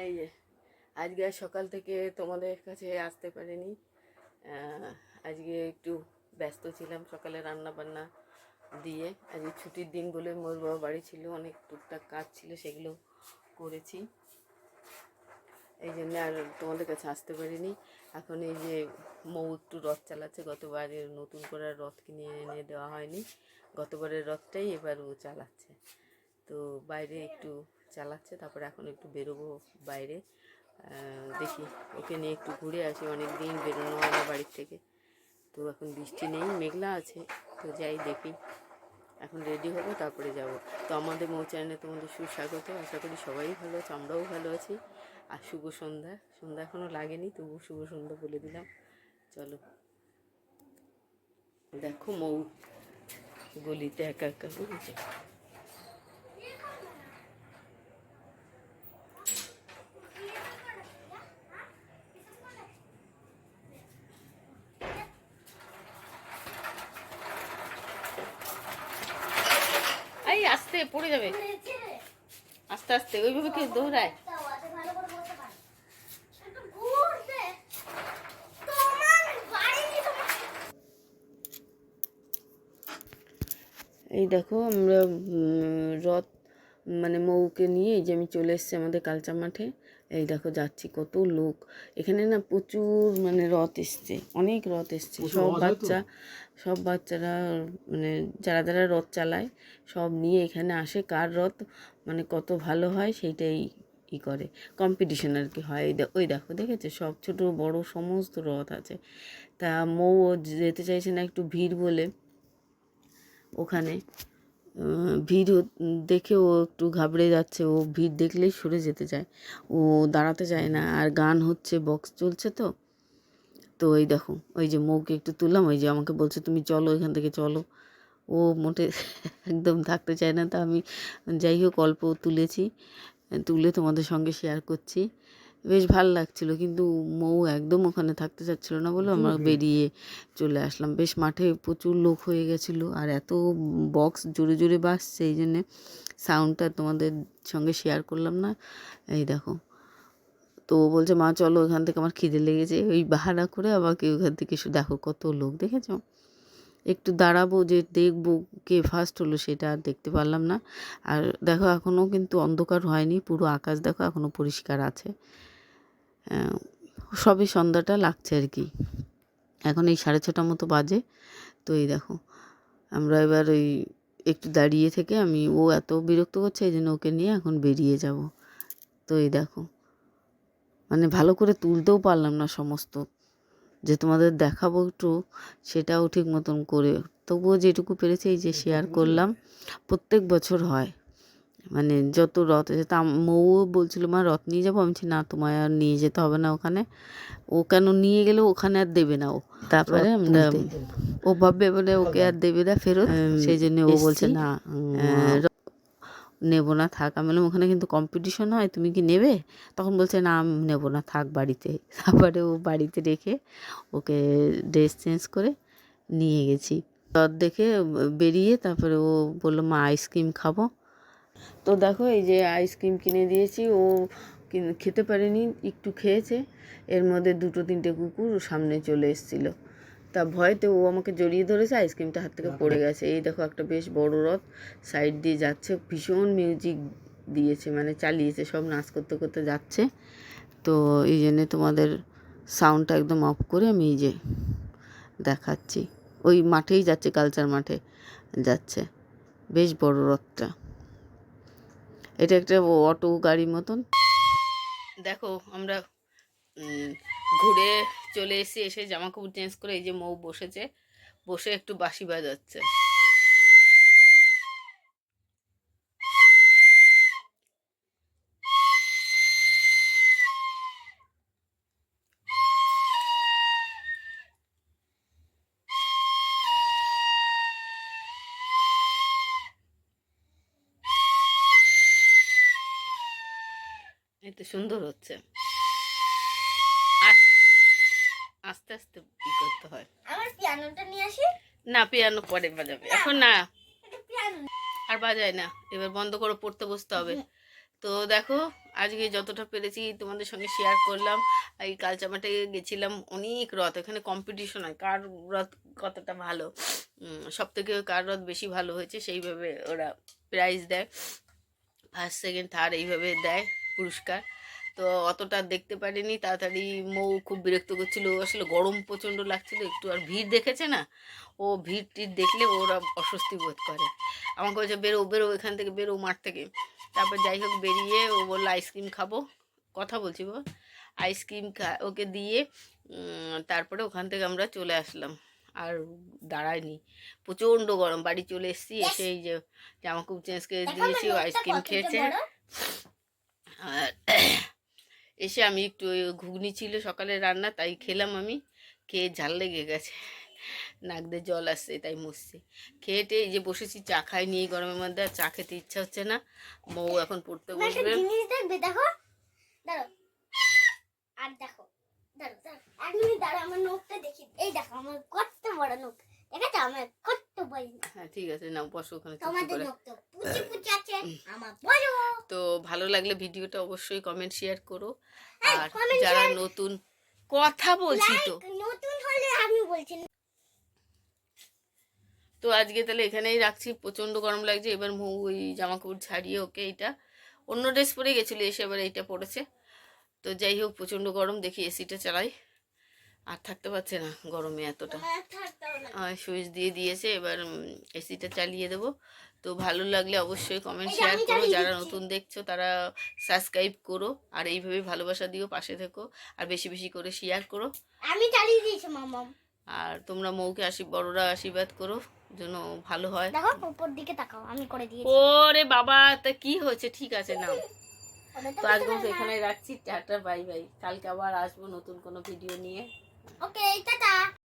এই যে আজকে সকাল থেকে তোমাদের কাছে আসতে পারিনি। আজকে একটু ব্যস্ত ছিলাম সকালে রান্না বান্না দিয়ে। আজকে ছুটির দিন বলে মোর বাবা বাড়ি ছিল, অনেক টুকটাক কাজ ছিল, সেগুলো করেছি। এই জন্য আর তোমাদের কাছে আসতে পারিনি। এখন এই যে মৌ একটু রথ চালাচ্ছে, গতবারের নতুন করে রথ কিনে এনে দেওয়া হয়নি, গতবারের রথটাই এবার ও চালাচ্ছে। তো বাইরে একটু চালাচ্ছে, তারপরে এখন একটু বেরোবো বাইরে। দেখি ওকে নিয়ে একটু ঘুরে আসি, অনেক দিন বেরোনো হয় না বাড়ির থেকে। তো এখন বৃষ্টি নেই, মেঘলা আছে, তো যাই দেখি। এখন রেডি হবো, তারপরে যাব। তো আমাদের মৌ চ্যানেলে তোমাদের সুস্বাগত। আশা করি সবাই ভালো আছে, আমরাও ভালো আছি। আর শুভ সন্ধ্যা। সন্ধ্যা এখনও লাগেনি, তবু শুভ সন্ধ্যা বলে দিলাম। চলো, দেখো মৌ গলিতে একা একা ঘুরছে। এই আস্তে পড়ে যাবে, আস্তে আস্তে, ওইভাবে কেউ দৌড়ায়। এই দেখো আমরা রথ মানে মৌকে নিয়ে এই যে আমি চলে এসেছি আমাদের কালচার মাঠে। এই দেখো যাচ্ছি, কত লোক এখানে না, প্রচুর মানে রথ এসছে, অনেক রথ এসছে। সব বাচ্চারা মানে যারা যারা রথ চালায় সব নিয়ে এখানে আসে, কার রথ মানে কত ভালো হয় সেইটাই করে, কম্পিটিশন আর কি হয়। ওই দেখো, দেখেছে, সব ছোট বড় সমস্ত রথ আছে। তা মৌ যেতে চাইছে না, একটু ভিড় বলে। ওখানে ভিড় দেখে ও একটু ঘাবড়ে যাচ্ছে, ও ভিড় দেখলেই সরে যেতে চায়, ও দাঁড়াতে চায় না। আর গান হচ্ছে, বক্স চলছে। তো তো ওই দেখো, ওই যে মৌকে একটু তুললাম, ওই যে আমাকে বলছে তুমি চলো, এখান থেকে চলো। ও মোটে একদম থাকতে চায় না। তা আমি যাই হোক অল্প তুলেছি, তুলে তোমাদের সঙ্গে শেয়ার করছি। বেশ ভালো লাগছিল, কিন্তু মৌ একদম ওখানে থাকতে চাচ্ছিল না বলে আমরা বেরিয়ে চলে আসলাম। বেশ মাঠে প্রচুর লোক হয়ে গেছিলো, আর এত বক্স জোরে জোরে বাজছে, এই জন্যে সাউন্ডটা তোমাদের সঙ্গে শেয়ার করলাম না। এই দেখো, তো ও বলছে মা চলো ওখান থেকে, আমার খিদে লেগেছে। ওই বাহানা করে আমাকে ওখান থেকে দেখো কত লোক, দেখেছো। একটু দাঁড়াবো যে দেখবো কে ফার্স্ট হলো, সেটা আর দেখতে পারলাম না। আর দেখো এখনও কিন্তু অন্ধকার হয়নি, পুরো আকাশ দেখো এখনও পরিষ্কার আছে। সবে সন্ধ্যাটা লাগছে আর কি, এখন এই 6:30 মতো বাজে। তো এই দেখো আমরা এবার ওই একটু দাঁড়িয়ে থেকে ও এত বিরক্ত করছে, এই জন্য ওকে নিয়ে এখন বেরিয়ে যাব। তো এই দেখো, মানে ভালো করে তুলতেও পারলাম না সমস্ত, যে তোমাদের দেখাবো একটু, সেটাও ঠিক মতন করে, তবুও যেটুকু পেরেছি এই যে শেয়ার করলাম। প্রত্যেক বছর হয়, মানে যত রথ আছে। তা মৌ বলছিল মা রথ নিয়ে যাবো, আমি বলছি না, তোমায় আর নিয়ে যেতে হবে না ওখানে। ও কেন নিয়ে গেলে ওখানে আর দেবে না ও, তারপরে আমরা ও ভাববে বলে ওকে আর দেবে না ফেরত, সেই জন্য ও বলছে না নেবো না, থাক। আমি বললাম ওখানে কিন্তু কম্পিটিশন হয়, তুমি কি নেবে? তখন বলছে না আমি নেবো না, থাক বাড়িতে। তারপরে ও বাড়িতে রেখে ওকে ড্রেস চেঞ্জ করে নিয়ে গেছি। রথ দেখে বেরিয়ে তারপরে ও বললো মা আইসক্রিম খাবো। তো দেখো এই যে আইসক্রিম কিনে দিয়েছি, ও খেতে পারেনি, একটু খেয়েছে। এর মধ্যে 2-3টে কুকুর সামনে চলে এসেছিলো, তা ভয়তে ও আমাকে জড়িয়ে ধরেছে, আইসক্রিমটা হাত থেকে পড়ে গেছে। এই দেখো একটা বেশ বড় রথ সাইড দিয়ে যাচ্ছে, ভীষণ মিউজিক দিয়েছে, মানে চালিয়েছে, সব নাচ করতে করতে যাচ্ছে। তো এই জন্যে তোমাদের সাউন্ডটা একদম অফ করে আমি এই যে দেখাচ্ছি। ওই মাঠেই যাচ্ছে, কালচার মাঠে যাচ্ছে, বেশ বড় রথটা। এটা একটা অটো গাড়ির মতন। দেখো আমরা ঘুরে চলে এসে জামা কাপড় চেঞ্জ করে এই যে মৌ বসেছে, বসে একটু বাঁশি বাজাচ্ছে। এতে সুন্দর হচ্ছে, আর আস্তে আস্তে ই করতে হয়। আমার পিয়ানোটা নিয়ে আসি। না, পিয়ানো পরে বাজাবে, এখন না, আর বাজায় না, এবার বন্ধ করে পড়তে বসতে হবে। তো দেখো আজকে যতটা পেরেছি তোমাদের সঙ্গে শেয়ার করলাম। এই কালচামাটে গেছিলাম, অনেক রথ, এখানে কম্পিটিশন হয় কার রথ কতটা ভালো, সব থেকে কার রথ বেশি ভালো হয়েছে সেইভাবে ওরা প্রাইজ দেয়, ফার্স্ট সেকেন্ড থার্ড এইভাবে দেয় পুরস্কার। তো অতটা দেখতে পারিনি, তাড়াতাড়ি মৌ খুব বিরক্ত করছিল, আসলে গরম প্রচণ্ড লাগছিল একটু, আর ভিড় দেখেছে না, ও ভিড় টিড় দেখলে ওরা অস্বস্তি বোধ করে, আমাকে বলছে বেরো বেরো এখান থেকে, বেরো মাঠ থেকে। তারপর যাই হোক বেরিয়ে ও বললো আইসক্রিম খাবো, কথা বলছি বল, আইসক্রিম ওকে দিয়ে তারপরে ওখান থেকে আমরা চলে আসলাম, আর দাঁড়ায়নি, প্রচণ্ড গরম, বাড়ি চলে এসেছি, এসে এই যে জামা কাপড় চেঞ্জ করে দিয়েছি, ও আইসক্রিম খেয়েছে। আর এসে আমি একটু ঘুগনি ছিল সকালে রান্না, তাই খেলাম, আমি খেয়ে ঝাল লেগে গেছে, নাক দিয়ে জল আসছে, তাই মুছছি। খেয়েটে এই যে বসেছি, চা খাই নিয়ে গরমের মধ্যে, আর চা খেতে ইচ্ছা হচ্ছে না। মৌ এখন পড়তে বসবে। দেখো আর দেখো, এক মিনিট দাঁড়াও, আমার নখটা দেখি, এই দেখো আমার কত বড় নখ, দেখেছো আমার কত বড়। হ্যাঁ ঠিক আছে, নাও বসো ওখানে। তোমাদের নখ তো পুচি পুচি আছে, আমার বড়। তো ভালো লাগলে ভিডিওটা অবশ্যই কমেন্ট শেয়ার করো, আর যারা নতুন, কথা বলছি তো নতুন হলে আমি বলছি। তো আজকে তাহলে এখানেই রাখছি, প্রচণ্ড গরম লাগছে। এবার মৌ ওই জামা কাপড় ছাড়িয়ে ওকে, এইটা অন্য ড্রেস পরে গেছিলো, এসে এবার এইটা পরেছে। তো যাই হোক প্রচণ্ড গরম, দেখি এসিটা চালাই, আর থাকতে পারছে না গরমে এতটা, সুইচ দিয়ে দিয়েছে, এবার এসিটা চালিয়ে দেবো। তো ভালো লাগলে অবশ্যই কমেন্ট শেয়ার করো, যারা নতুন দেখছো তারা সাবস্ক্রাইব করো, আর এইভাবে ভালোবাসা দিও, পাশে থেকো, আর বেশি বেশি করে শেয়ার করো। আমি চালিয়ে দিয়েছি মামা। আর তোমরা মৌকে বড়রা আশীর্বাদ করো যেন ভালো হয়। দেখো উপর দিকে তাকাও, আমি করে দিয়েছি। ওরে বাবা, তা কি হয়েছে, ঠিক আছে নাও। তো আজকে এখানে রাখছি, টাটা বাই বাই, কালকে আবার আসবো নতুন কোনো ভিডিও নিয়ে। ওকে টাটা।